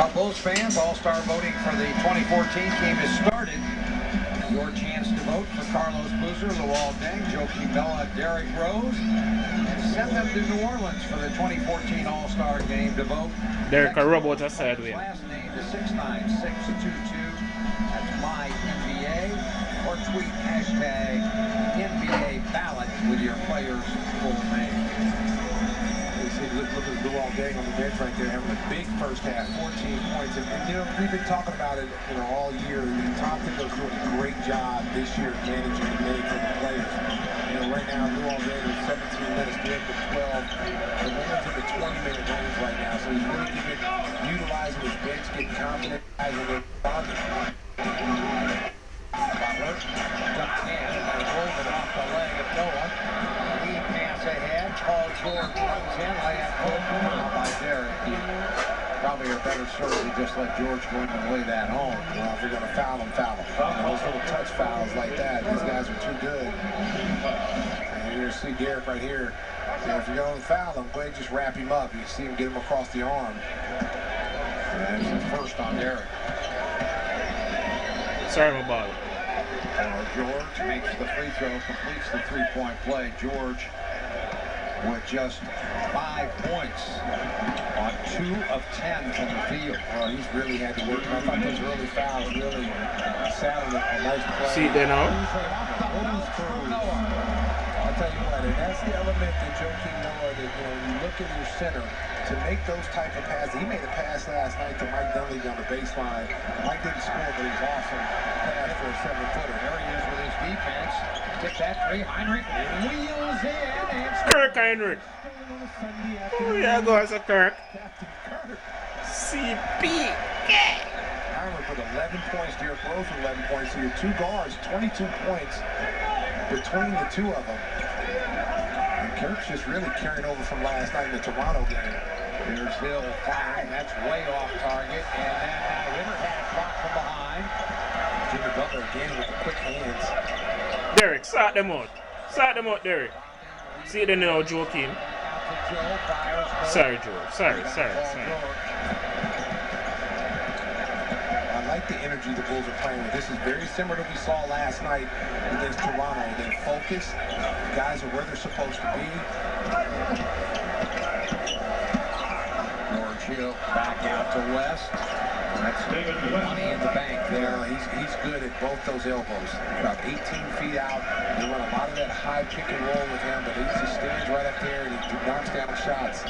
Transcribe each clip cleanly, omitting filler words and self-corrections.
Bulls fans, All-Star voting for the 2014 team has started. Your chance to vote for Carlos Boozer, Luol Deng, Joakim Noah, Derrick Rose, and send them to New Orleans for the 2014 All-Star game to vote. Derrick a robot aside way. Last name to 69622. That's my NBA. Or tweet hashtag NBA ballot with your player's full name. Look at Luol Deng on the bench right there, having a big first half, 14 points. And we've been talking about it, all year. Tom Thibodeau's doing a great job this year managing the minutes of the players. Right now, Luol Deng is 17 minutes, Derrick with 12. The man's in the 20-minute range right now, so he's really utilizing his bench, getting confident, guys in their body. Butler, ducked in, and rolled it off the leg of Noah. Lead pass ahead, Paul George runs in, layup pulled by Derrick. Probably a better serve to just let George go in and lay that home. Well, if you're going to foul him, foul him. Those little touch fouls like that, these guys are too good. And you're going to see Derrick right here. If you're going to foul him, go ahead and just wrap him up. You can see him get him across the arm. And that's the first on Derrick. Sorry about it. George makes the free throw, completes the three-point play. George with just 5 points on 2 of 10 from the field. Well, he's really had to work. I thought those early fouls really sounded a nice play. See there now? I'll tell you what, and that's the element that Joakim Noah, that you look at your center to make those type of passes. He made a pass last night to Mike Dunleavy on the baseline. Mike didn't score, but he's awesome pass for a 7-footer. There he is with his defense. Get that three. Heinrich wheels in and Kirk Heinrich. Oh yeah, go as a Kirk. CP. Heinrich with 11 points. Derrick Rose with 11 points. So your two guards, 22 points between the two of them. And Kirk's just really carrying over from last night in the Toronto game. here's Hill firing. That's way off target. And then Ritter had it blocked from behind. Jimmy Butler again with the quick hands. Derrick, sort them out. Sort them out, Derrick. See the now, Joakim. Sorry, Joe. Sorry. I like the energy the Bulls are playing with. This is very similar to what we saw last night against Toronto. They're focused. The guys are where they're supposed to be. George Hill back out to West. That's money in the bank there. He's good at both those elbows. About 18 feet out. They run a lot of that high pick and roll with him, but he just stands right up there and he knocks down shots.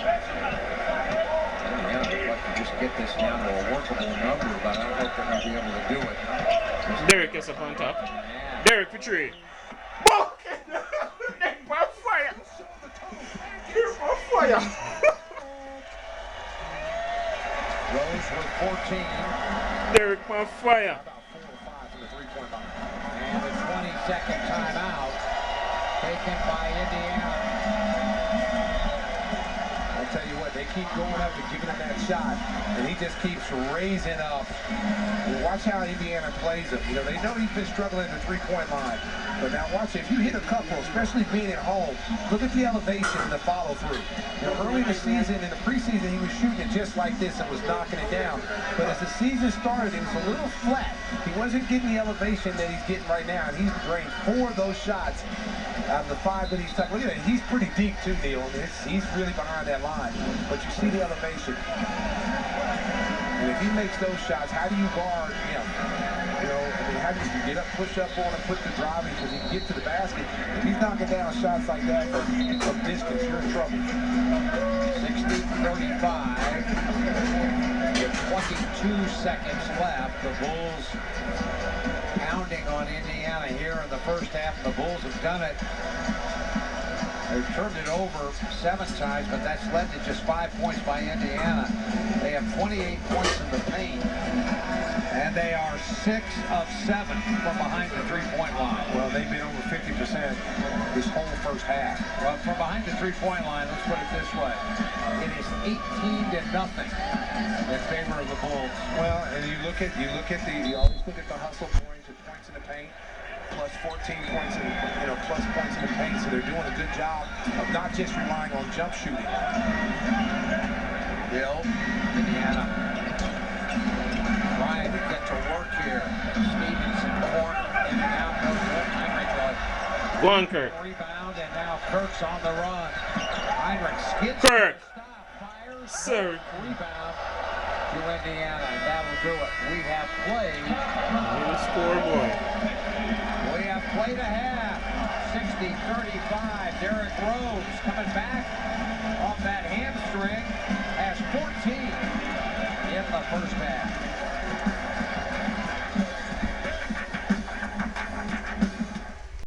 Indiana would like to just get this down to a workable number, but I don't know if they're going to be able to do it. Derrick is up on top. Derrick for three. On fire! On fire! Rose with 14. Derrick on fire. About 4 or 5 from the three-point line. And the 20-second timeout taken by Indiana. I'll tell you what, they keep going up and giving him that shot, and he just keeps raising up. Well, watch how Indiana plays him. They know he's been struggling at the three-point line. But now watch, if you hit a couple, especially being at home, look at the elevation and the follow-through. Early in the season, in the preseason, he was shooting it just like this and was knocking it down. But as the season started, it was a little flat. He wasn't getting the elevation that he's getting right now, and he's drained 4 of those shots out of the 5 that he's taking. Look at that, he's pretty deep too, Neil. He's really behind that line. But you see the elevation. And if he makes those shots, how do you guard him? How do you get up, push up on him, put the driving, because he can get to the basket. If he's knocking down shots like that from distance, you're in trouble. 60-35. With 22 seconds left, the Bulls pounding on Indiana here in the first half. The Bulls have done it. They've turned it over 7 times, but that's led to just 5 points by Indiana. They have 28 points in the paint, and they are 6 of 7 from behind the three-point line. Well, they've been over 50% this whole first half. Well, from behind the three-point line, let's put it this way. It is 18-0 in favor of the Bulls. Well, and you always look at the hustle points in the paint. Plus 14 points plus points in the paint, so they're doing a good job of not just relying on jump shooting. Hill, Indiana Go on, Kirk. Rebound, and now Kirk's on the run. Heinrich skids. Kirk. Stop, fires. Sir. Rebound to Indiana, and that'll do it. We have played. Little scoreboard. We have played a half. 60-35. Derrick Rose coming back.